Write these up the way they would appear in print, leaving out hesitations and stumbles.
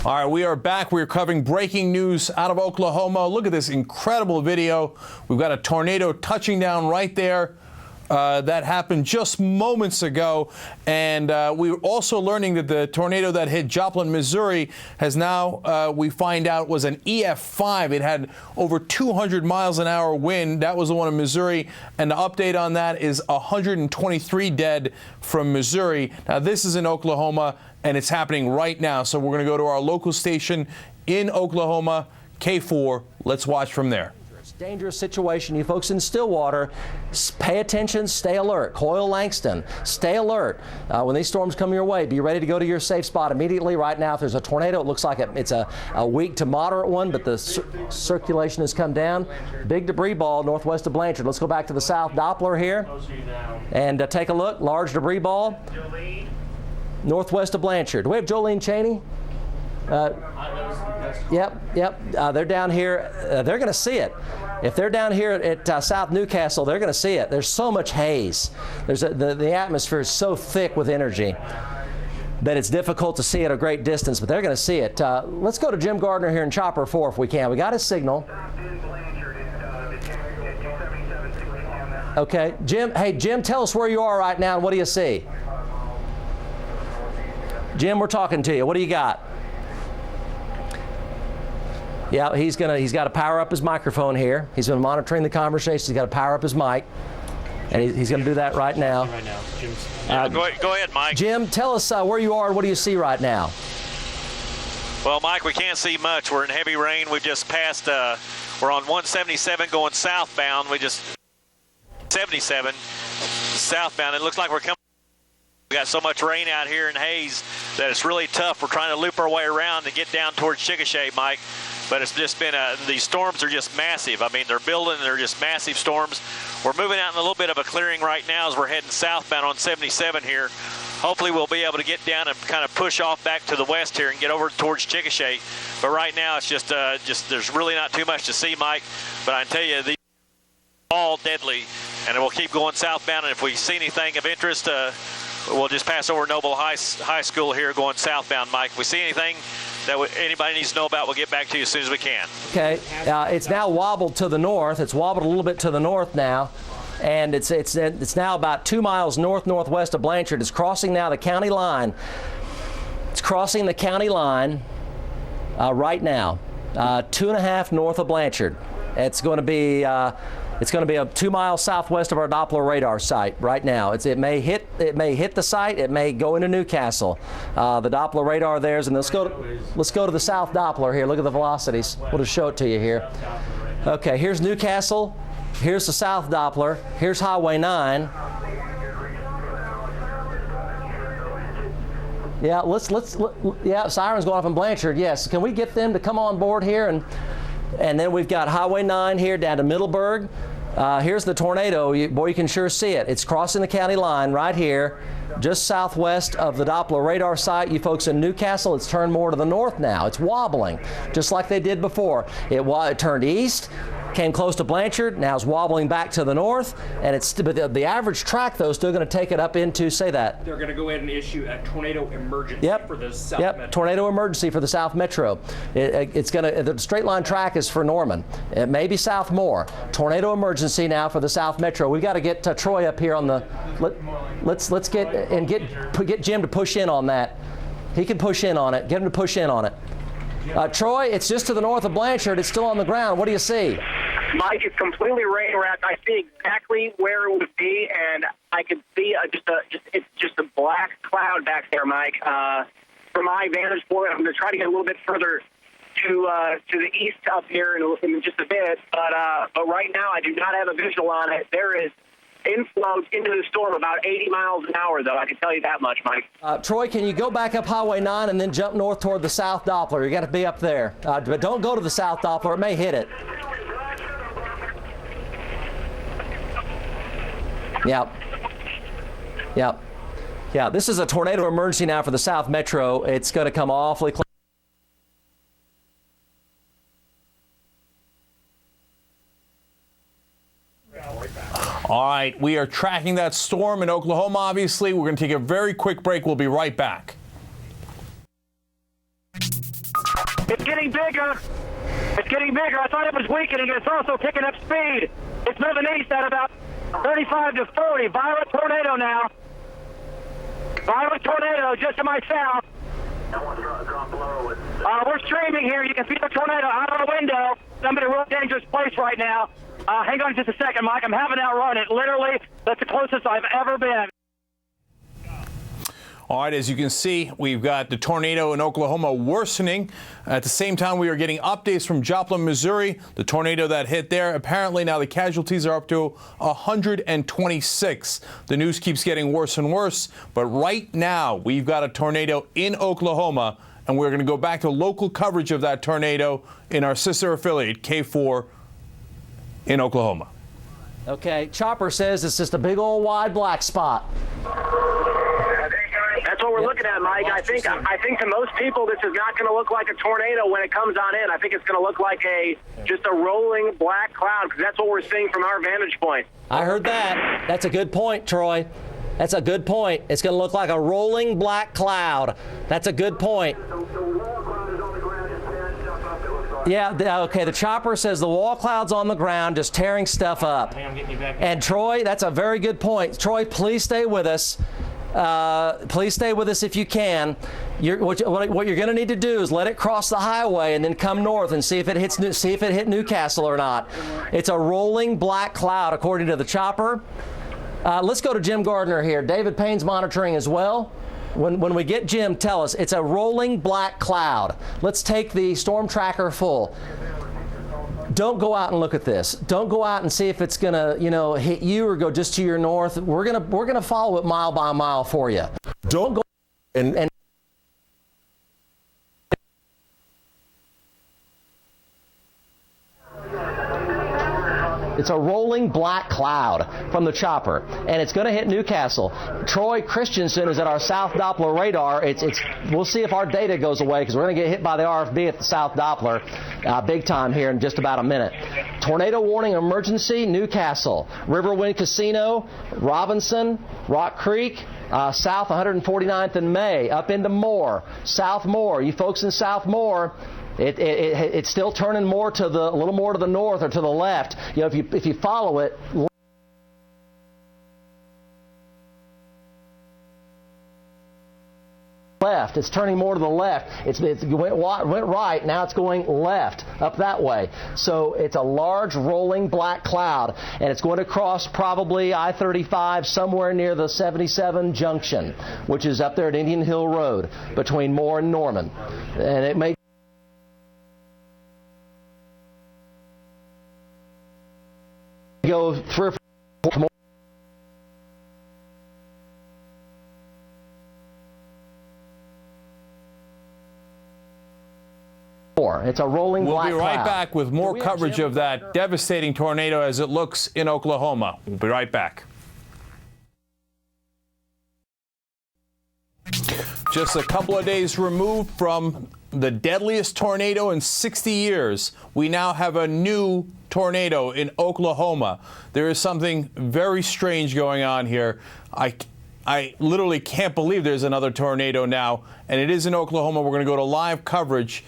All right, we are back. We're covering breaking news out of Oklahoma. Look at this incredible video. We've got a tornado touching down right there. That happened just moments ago. And we're also learning that the tornado that hit Joplin, Missouri has now, we find out, was an EF5. It had over 200 miles an hour wind. That was the one in Missouri. And the update on that is 123 dead from Missouri. Now, this is in Oklahoma, and it's happening right now. So we're going to go to our local station in Oklahoma, KFOR. Let's watch from there. Dangerous situation. You folks in Stillwater, pay attention, stay alert. Coyle, Langston, stay alert. When these storms come your way, be ready to go to your safe spot immediately. Right now, if there's a tornado, it looks like it's a weak to moderate one, but the circulation has come down. Big debris ball northwest of Blanchard. Let's go back to the south Doppler here and take a look. Large debris ball northwest of Blanchard. Do we have Jolene Cheney? Yep. They're down here. They're going to see it. If they're down here at South Newcastle, they're going to see it. There's so much haze. The atmosphere is so thick with energy that it's difficult to see at a great distance, but they're going to see it. Let's go to Jim Gardner here in Chopper 4 if we can. We got his signal. Okay, Jim. Hey, Jim, tell us where you are right now and what do you see? Jim, we're talking to you. What do you got? Yeah, he's got to power up his microphone here. He's been monitoring the conversation. He's got to power up his mic, and he's going to do that right now. Go ahead, Mike. Jim, tell us where you are and what do you see right now? Well, Mike, we can't see much. We're in heavy rain. We've just passed. We're on 177 going southbound. We just 77 southbound. It looks like we're coming. We got so much rain out here and haze that it's really tough. We're trying to loop our way around to get down towards Chickasha, Mike. But it's just been these storms are just massive. I mean, they're building. They're just massive storms. We're moving out in a little bit of a clearing right now as we're heading southbound on 77 here. Hopefully, we'll be able to get down and kind of push off back to the west here and get over towards Chickasha. But right now, it's just there's really not too much to see, Mike. But I can tell you, these are all deadly, and we'll keep going southbound. And if we see anything of interest, we'll just pass over Noble High School here going southbound, Mike. If we see anything that anybody needs to know about, we'll get back to you as soon as we can. Okay. It's now wobbled to the north. It's wobbled a little bit to the north now, and it's now about 2 miles northwest of Blanchard. It's crossing now the county line. It's crossing the county line right now, 2.5 north of Blanchard. It's going to be a 2 miles southwest of our Doppler radar site right now. It may hit the site. It may go into Newcastle. The Doppler radar there's, and let's go to the south Doppler here. Look at the velocities. We'll just show it to you here. Okay, here's Newcastle. Here's the south Doppler. Here's Highway 9. Yeah, sirens going off in Blanchard. Yes, can we get them to come on board here and then we've got Highway 9 here down to Middleburg. Here's the tornado. Boy, you can sure see it. It's crossing the county line right here, just southwest of the Doppler radar site. You folks in Newcastle, it's turned more to the north now. It's wobbling, just like they did before. It turned east, came close to Blanchard, now it's wobbling back to the north, and but the average track, though, is still going to take it up into, say that. They're going to go ahead and issue a tornado emergency for the South Metro. Tornado emergency for the South Metro. The straight line track is for Norman. It may be South more. Tornado emergency now for the South Metro. We've got to get Troy up here on the. Let's get Jim to push in on that. He can push in on it. Get him to push in on it. Troy, it's just to the north of Blanchard. It's still on the ground. What do you see? Mike, it's completely rain wrapped. I see exactly where it would be, and I can see it's just a black cloud back there, Mike. From my vantage point, I'm going to try to get a little bit further to the east up here in just a bit, but right now I do not have a visual on it. There is inflow into the storm about 80 miles an hour, though. I can tell you that much, Mike. Troy, can you go back up Highway 9 and then jump north toward the South Doppler? You got to be up there, but don't go to the South Doppler. It may hit it. Yeah, this is a tornado emergency now for the South Metro. It's going to come awfully close. All right, we are tracking that storm in Oklahoma, obviously. We're going to take a very quick break. We'll be right back. It's getting bigger. It's getting bigger. I thought it was weakening. It's also picking up speed. It's moving east at about 35 to 40. Violent tornado now. Violent tornado just to my south. We're streaming here. You can see the tornado out of the window. I'm in a real dangerous place right now. Hang on just a second, Mike. I'm having to outrun it. Literally, that's the closest I've ever been. All right, as you can see, we've got the tornado in Oklahoma worsening. At the same time, we are getting updates from Joplin, Missouri, the tornado that hit there. Apparently now the casualties are up to 126. The news keeps getting worse and worse, but right now we've got a tornado in Oklahoma, and we're going to go back to local coverage of that tornado in our sister affiliate, KFOR, in Oklahoma. Okay, Chopper says it's just a big old wide black spot. That's what we're looking at, Mike. I think to most people this is not going to look like a tornado when it comes on in. I think it's going to look like just a rolling black cloud, because that's what we're seeing from our vantage point. I heard that. That's a good point, Troy. That's a good point. It's going to look like a rolling black cloud. That's a good point. Yeah, okay, the Chopper says the wall cloud's on the ground just tearing stuff up. And Troy, that's a very good point. Troy, please stay with us. Please stay with us if you can. What you're going to need to do is let it cross the highway and then come north and see if it hit Newcastle or not. It's a rolling black cloud, according to the Chopper. Let's go to Jim Gardner here. David Payne's monitoring as well. When we get Jim, tell us. It's a rolling black cloud. Let's take the storm tracker full. Don't go out and look at this. Don't go out and see if it's gonna, hit you or go just to your north. We're gonna follow it mile by mile for you. Don't go and it's a rolling black cloud from the Chopper, and it's going to hit Newcastle. Troy Christensen is at our South Doppler radar. We'll see if our data goes away, because we're going to get hit by the RFB at the South Doppler big time here in just about a minute. Tornado warning emergency, Newcastle, Riverwind Casino, Robinson, Rock Creek, South 149th and May, up into Moore, South Moore. You folks in South Moore, it's still turning more to a little more to the north or to the left. If you follow it left, it's turning more to the left. It went right, now it's going left, up that way. So it's a large rolling black cloud, and it's going to cross probably I-35 somewhere near the 77 junction, which is up there at Indian Hill Road between Moore and Norman. And it may go 3 or 4 more. It's a rolling black cloud. We'll be right back with more coverage of that devastating tornado as it looks in Oklahoma. We'll be right back. Just a couple of days removed from the deadliest tornado in 60 years, we now have a new tornado in Oklahoma. There is something very strange going on here. I literally can't believe there's another tornado now, and it is in Oklahoma. We're going to go to live coverage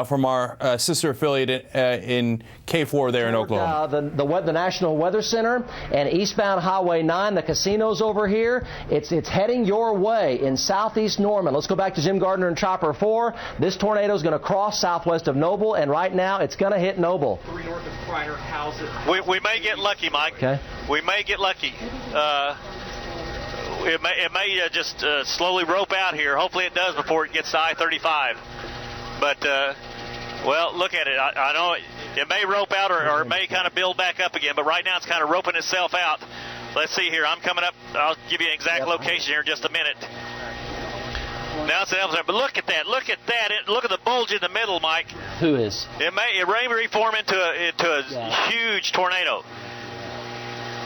from our sister affiliate in KFOR there in Oklahoma. The National Weather Center and eastbound Highway 9, the casino's over here. It's heading your way in southeast Norman. Let's go back to Jim Gardner and Chopper 4. This tornado is going to cross southwest of Noble, and right now it's going to hit Noble. 3 north of Kreiner, houses. We may get lucky, Mike. Okay. We may get lucky. It may just slowly rope out here. Hopefully it does before it gets to I-35. But, well, look at it. I know it may rope out or it may kind of build back up again, but right now it's kind of roping itself out. Let's see here. I'm coming up. I'll give you an exact location here in just a minute. Now it's there. But look at that. Look at that. Look at the bulge in the middle, Mike. Who is? It may reform into a huge tornado.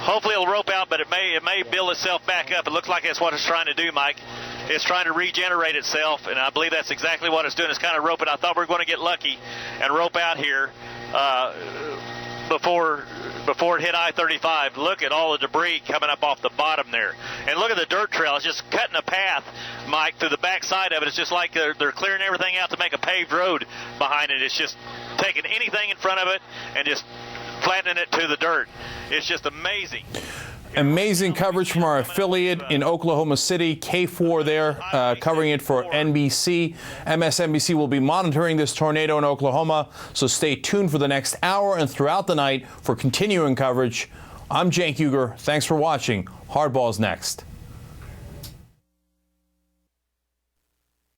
Hopefully it'll rope out, but it may build itself back up. It looks like that's what it's trying to do, Mike. It's trying to regenerate itself, and I believe that's exactly what it's doing. It's kind of roping. I thought we were going to get lucky and rope out here. before it hit I-35. Look at all the debris coming up off the bottom there. And look at the dirt trail. It's just cutting a path, Mike, through the backside of it. It's just like they're clearing everything out to make a paved road behind it. It's just taking anything in front of it and just flattening it to the dirt. It's just amazing. Amazing coverage from our affiliate in Oklahoma City, KFOR there, covering it for NBC. MSNBC will be monitoring this tornado in Oklahoma, so stay tuned for the next hour and throughout the night for continuing coverage. I'm Cenk Uygur. Thanks for watching. Hardball's next.